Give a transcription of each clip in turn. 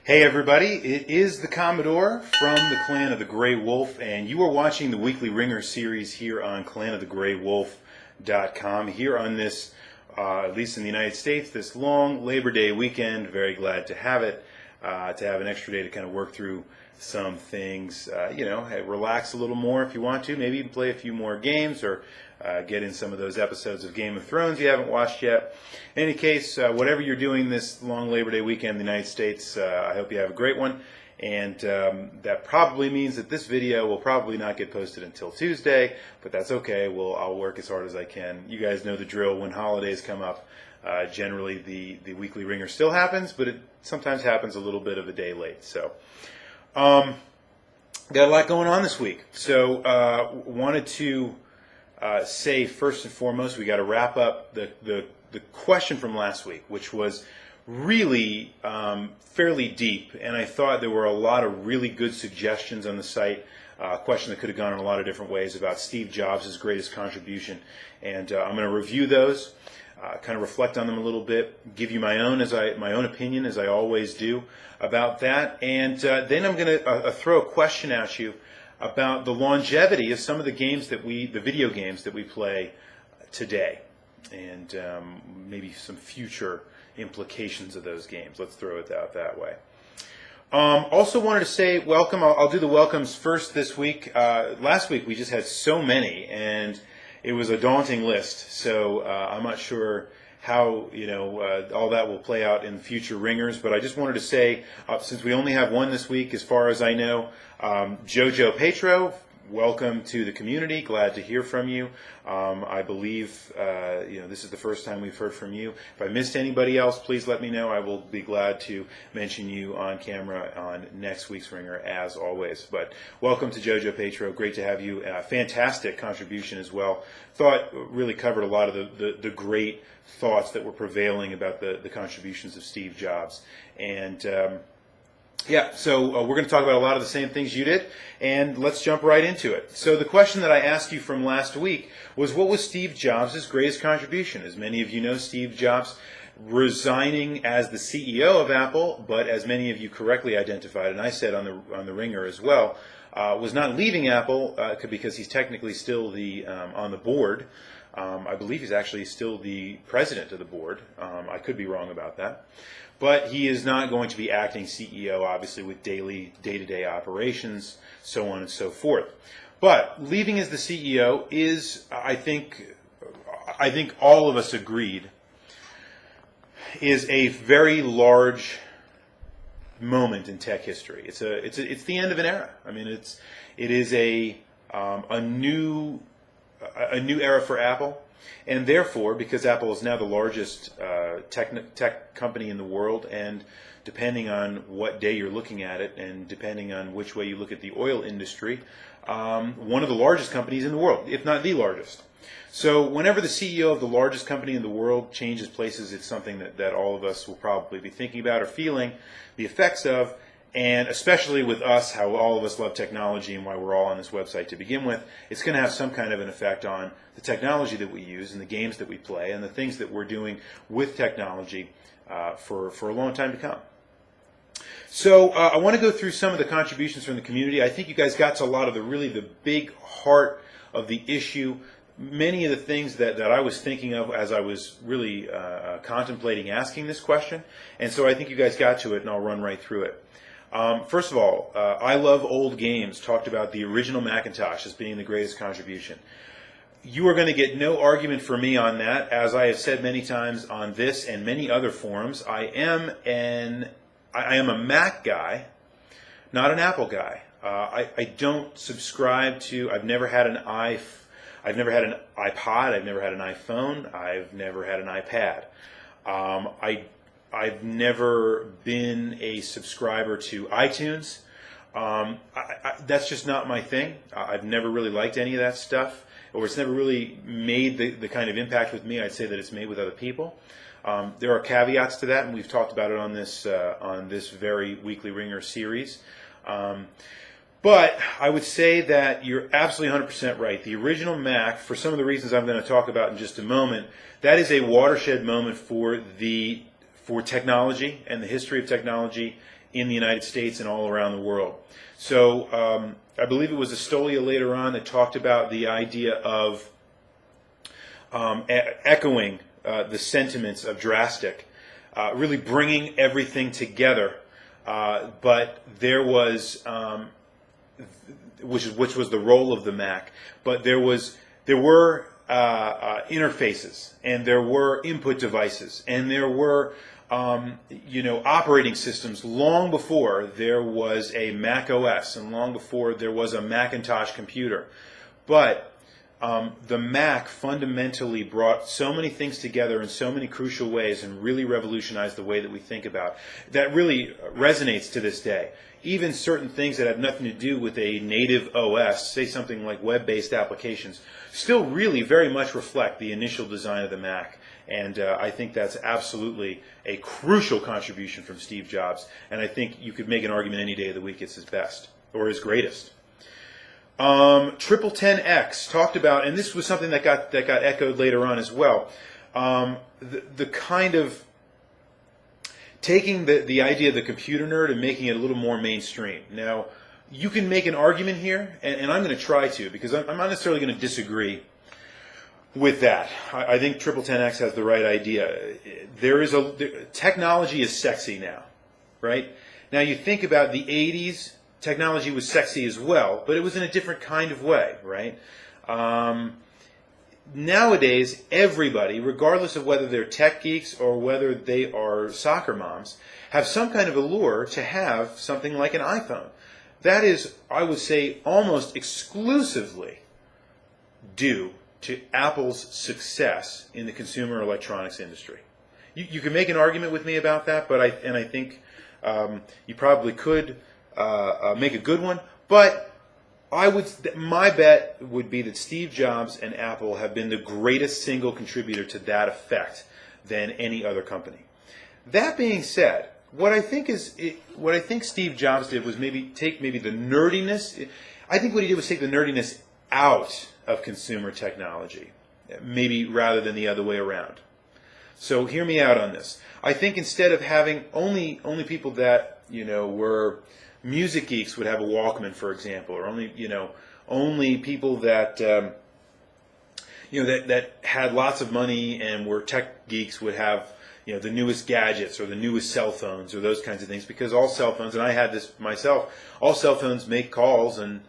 Hey everybody, it is the Commodore from the Clan of the Grey Wolf, and you are watching the weekly Wringer series here on clanofthegraywolf.com. Here on this, at least in the United States, this long Labor Day weekend. Very glad to have it, to have an extra day to kind of work through some things, relax a little more if you want to, maybe even play a few more games or get in some of those episodes of Game of Thrones you haven't watched yet. In any case, whatever you're doing this long Labor Day weekend in the United States, I hope you have a great one. And that probably means that this video will probably not get posted until Tuesday, but that's okay. I'll work as hard as I can. You guys know the drill. When holidays come up, generally the weekly Wringer still happens, but it sometimes happens a little bit of a day late. So got a lot going on this week. So wanted to say first and foremost, we got to wrap up the question from last week, which was really fairly deep, and I thought there were a lot of really good suggestions on the site. A question that could have gone in a lot of different ways about Steve Jobs' greatest contribution, and I'm going to review those, kind of reflect on them a little bit, give you my own opinion as I always do about that, and then I'm going to throw a question at you about the longevity of some of the games the video games that we play today, and maybe some future implications of those games. Let's throw it out that way. Also wanted to say welcome. I'll do the welcomes first this week. Last week we just had so many, and it was a daunting list. So I'm not sure how all that will play out in future Ringers. But I just wanted to say, since we only have one this week, as far as I know, Jojo Petro, welcome to the community. Glad to hear from you. I believe this is the first time we've heard from you. If I missed anybody else, please let me know. I will be glad to mention you on camera on next week's Wringer, as always. But welcome to Jojo Petro. Great to have you. Fantastic contribution as well. Thought really covered a lot of the great thoughts that were prevailing about the contributions of Steve Jobs. And so we're going to talk about a lot of the same things you did, and let's jump right into it. So the question that I asked you from last week was, what was Steve Jobs' greatest contribution? As many of you know, Steve Jobs resigning as the CEO of Apple, but as many of you correctly identified, and I said on the Wringer as well, was not leaving Apple because he's technically still on the board. I believe he's actually still the president of the board. I could be wrong about that. But he is not going to be acting CEO, obviously, with day-to-day operations, so on and so forth. But leaving as the CEO is, I think all of us agreed, is a very large moment in tech history. It's the end of an era. I mean, it is a new era for Apple. And therefore, because Apple is now the largest tech company in the world, and depending on what day you're looking at it, and depending on which way you look at the oil industry, one of the largest companies in the world, if not the largest. So whenever the CEO of the largest company in the world changes places, it's something that all of us will probably be thinking about or feeling the effects of. And especially with us, how all of us love technology and why we're all on this website to begin with, it's going to have some kind of an effect on the technology that we use and the games that we play and the things that we're doing with technology for a long time to come. So I want to go through some of the contributions from the community. I think you guys got to a lot of the big heart of the issue. Many of the things that I was thinking of as I was really contemplating asking this question. And so I think you guys got to it, and I'll run right through it. First of all, I love old games. Talked about the original Macintosh as being the greatest contribution. You are going to get no argument from me on that. As I have said many times on this and many other forums, I am a Mac guy, not an Apple guy. I don't subscribe to. I've never had an iPod. I've never had an iPhone. I've never had an iPad. I've never been a subscriber to iTunes. That's just not my thing. I've never really liked any of that stuff, or it's never really made the kind of impact with me. I'd say that it's made with other people. There are caveats to that, and we've talked about it on this very weekly Wringer series. But I would say that you're absolutely 100% right. The original Mac, for some of the reasons I'm going to talk about in just a moment, that is a watershed moment for technology and the history of technology in the United States and all around the world. So I believe it was Astolia later on that talked about the idea of echoing the sentiments of Drastic, really bringing everything together. But there was, which was the role of the Mac. But there were interfaces, and there were input devices, and there were operating systems long before there was a Mac OS, and long before there was a Macintosh computer. But the Mac fundamentally brought so many things together in so many crucial ways and really revolutionized the way that we think about. That really resonates to this day. Even certain things that have nothing to do with a native OS, say something like web-based applications, still really very much reflect the initial design of the Mac. And I think that's absolutely a crucial contribution from Steve Jobs. And I think you could make an argument any day of the week it's his best, or his greatest. 1010X talked about, and this was something that got echoed later on as well, the kind of taking the idea of the computer nerd and making it a little more mainstream. Now, you can make an argument here, and I'm going to try to, because I'm not necessarily going to disagree with that. I think 1010X has the right idea. Technology is sexy now, right? Now, you think about the 80s, technology was sexy as well, but it was in a different kind of way, right? Nowadays, everybody, regardless of whether they're tech geeks or whether they are soccer moms, have some kind of allure to have something like an iPhone. That is, I would say, almost exclusively due to Apple's success in the consumer electronics industry. You can make an argument with me about that, but I think you probably could make a good one, but my bet would be that Steve Jobs and Apple have been the greatest single contributor to that effect than any other company. That being said, what I think Steve Jobs did was take the nerdiness. I think what he did was take the nerdiness out of consumer technology, maybe rather than the other way around. So hear me out on this. I think instead of having only people that were music geeks would have a Walkman, for example, or only people that that had lots of money and were tech geeks would have the newest gadgets or the newest cell phones or those kinds of things, because all cell phones, and I had this myself, all cell phones make calls and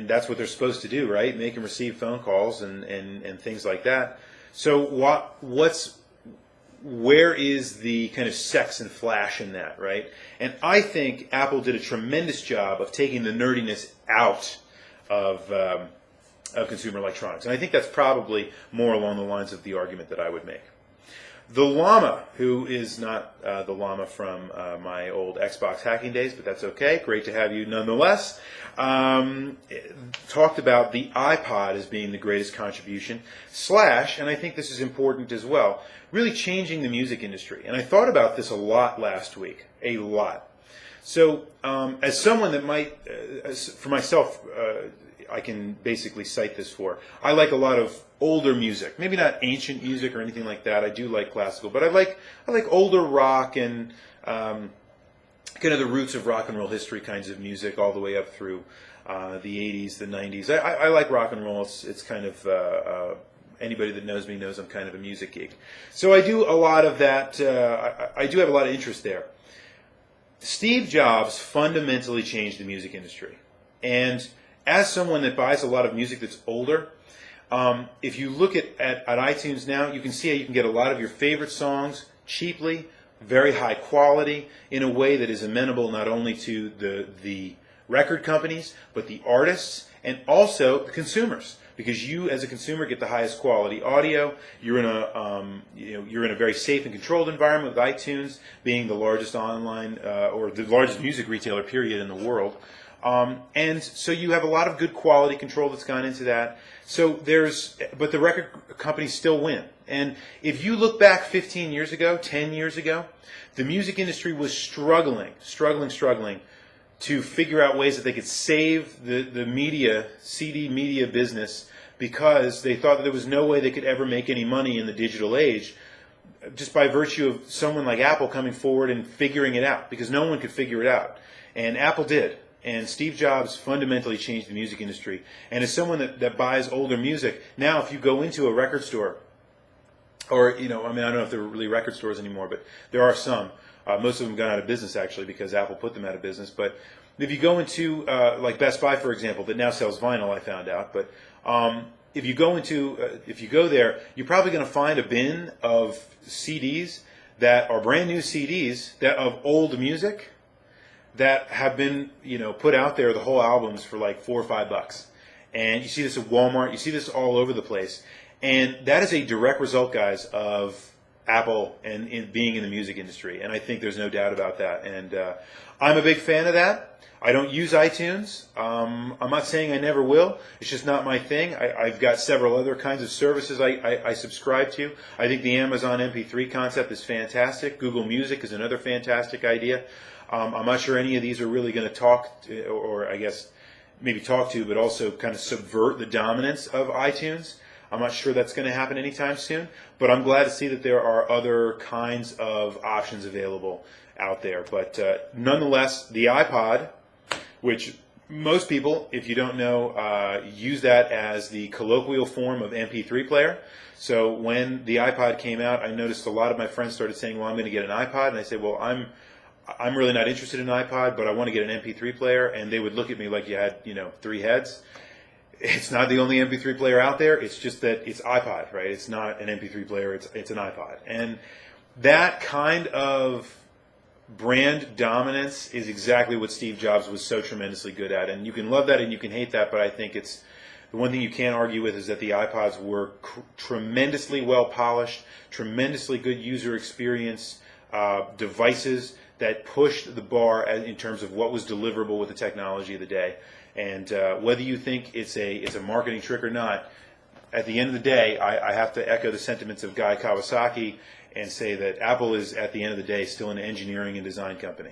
that's what they're supposed to do, right? Make and receive phone calls and things like that. So where is the kind of sex and flash in that, right? And I think Apple did a tremendous job of taking the nerdiness out of consumer electronics. And I think that's probably more along the lines of the argument that I would make. The Llama, who is not the Llama from my old Xbox hacking days, but that's okay. Great to have you nonetheless. Talked about the iPod as being the greatest contribution, and I think this is important as well, really changing the music industry. And I thought about this a lot last week, a lot. So as someone that might, for myself, I can basically cite this for, I like a lot of older music, maybe not ancient music or anything like that. I do like classical, but I like older rock and kind of the roots of rock and roll history kinds of music, all the way up through the 80s, the 90s. I like rock and roll. It's kind of anybody that knows me knows I'm kind of a music geek. So I do a lot of that. I do have a lot of interest there. Steve Jobs fundamentally changed the music industry, and as someone that buys a lot of music that's older, if you look at iTunes now, you can see how you can get a lot of your favorite songs cheaply, very high quality, in a way that is amenable not only to the record companies, but the artists and also the consumers. Because you, as a consumer, get the highest quality audio. You're in a very safe and controlled environment with iTunes being the largest online or the largest music retailer period in the world. And so you have a lot of good quality control that's gone into that. So but the record companies still win. And if you look back 15 years ago, 10 years ago, the music industry was struggling to figure out ways that they could save the CD media business, because they thought that there was no way they could ever make any money in the digital age just by virtue of someone like Apple coming forward and figuring it out, because no one could figure it out. And Apple did. And Steve Jobs fundamentally changed the music industry. And as someone that buys older music, now if you go into a record store, or, I don't know if there are really record stores anymore, but there are some. Most of them gone out of business, actually, because Apple put them out of business. But if you go into, like Best Buy, for example, that now sells vinyl, I found out. But if you go there, you're probably going to find a bin of CDs that are brand new CDs that of old music that have been, put out there, the whole albums for like $4 or $5. And you see this at Walmart, you see this all over the place. And that is a direct result, guys, of Apple and being in the music industry. And I think there's no doubt about that. And I'm a big fan of that. I don't use iTunes. I'm not saying I never will. It's just not my thing. I've got several other kinds of services I subscribe to. I think the Amazon MP3 concept is fantastic. Google Music is another fantastic idea. I'm not sure any of these are really going to talk to, or I guess maybe talk to, but also kind of subvert the dominance of iTunes. I'm not sure that's going to happen anytime soon, but I'm glad to see that there are other kinds of options available out there. But nonetheless, the iPod, which most people, if you don't know, use that as the colloquial form of MP3 player. So when the iPod came out, I noticed a lot of my friends started saying, well, I'm going to get an iPod. And I said, well, I'm really not interested in an iPod, but I want to get an MP3 player. And they would look at me like you had, 3 heads. It's not the only MP3 player out there. It's just that it's iPod, right? It's not an MP3 player. It's an iPod. And that kind of brand dominance is exactly what Steve Jobs was so tremendously good at. And you can love that and you can hate that, but I think it's the one thing you can't argue with is that the iPods were tremendously well polished, tremendously good user experience devices that pushed the bar in terms of what was deliverable with the technology of the day. And whether you think it's a marketing trick or not, at the end of the day, I have to echo the sentiments of Guy Kawasaki and say that Apple is, at the end of the day, still an engineering and design company.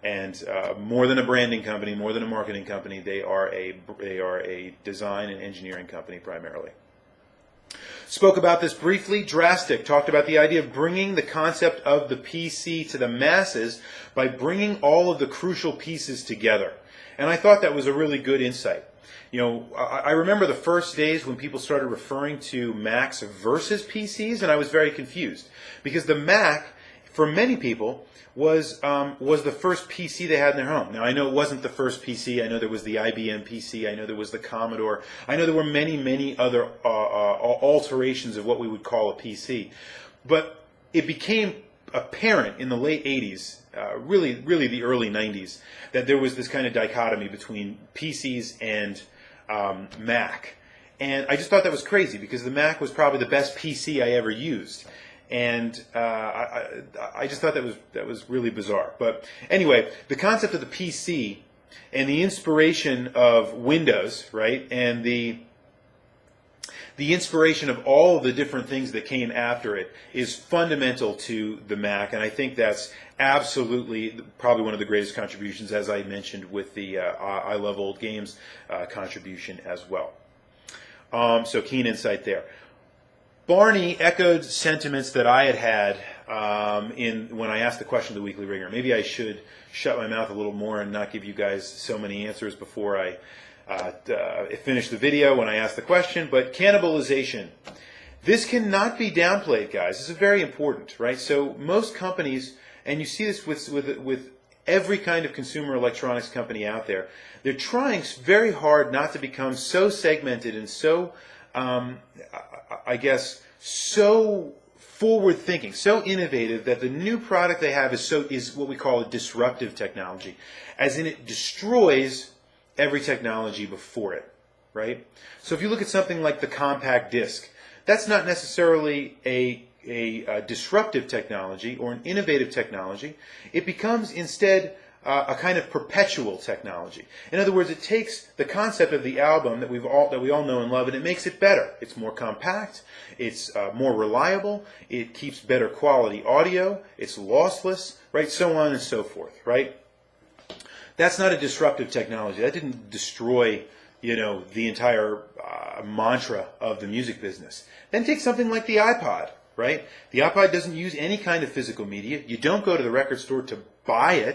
And more than a branding company, more than a marketing company, they are a design and engineering company primarily. Spoke about this briefly. Drastic talked about the idea of bringing the concept of the PC to the masses by bringing all of the crucial pieces together. And I thought that was a really good insight. I remember the first days when people started referring to Macs versus PCs, and I was very confused. Because the Mac, for many people, was the first PC they had in their home. Now, I know it wasn't the first PC. I know there was the IBM PC. I know there was the Commodore. I know there were many, many other alterations of what we would call a PC. But it became apparent in the late 80s, really the early 90s, that there was this kind of dichotomy between PCs and Mac. And I just thought that was crazy because the Mac was probably the best PC I ever used. And I just thought that was really bizarre. But anyway, the concept of the PC and the inspiration of Windows, right, and the inspiration of all of the different things that came after it is fundamental to the Mac, and I think that's absolutely probably one of the greatest contributions, as I mentioned, with the I Love Old Games contribution as well. So keen insight there. Barney echoed sentiments that I had when I asked the question of the Weekly Wringer. Maybe I should shut my mouth a little more and not give you guys so many answers before I finish the video when I ask the question. But cannibalization. This cannot be downplayed, guys. This is very important, right? So most companies, and you see this with every kind of consumer electronics company out there, they're trying very hard not to become so segmented and so I guess, so forward-thinking, so innovative that the new product they have is what we call a disruptive technology, as in it destroys every technology before it, right? So if you look at something like the compact disc, that's not necessarily a disruptive technology or an innovative technology. It becomes instead a kind of perpetual technology. In other words, it takes the concept of the album that we all know and love, and it makes it better. It's more compact, it's more reliable, it keeps better quality audio, it's lossless, right? So on and so forth, right? That's not a disruptive technology. That didn't destroy, the entire mantra of the music business. Then take something like the iPod, right? The iPod doesn't use any kind of physical media. You don't go to the record store to buy it.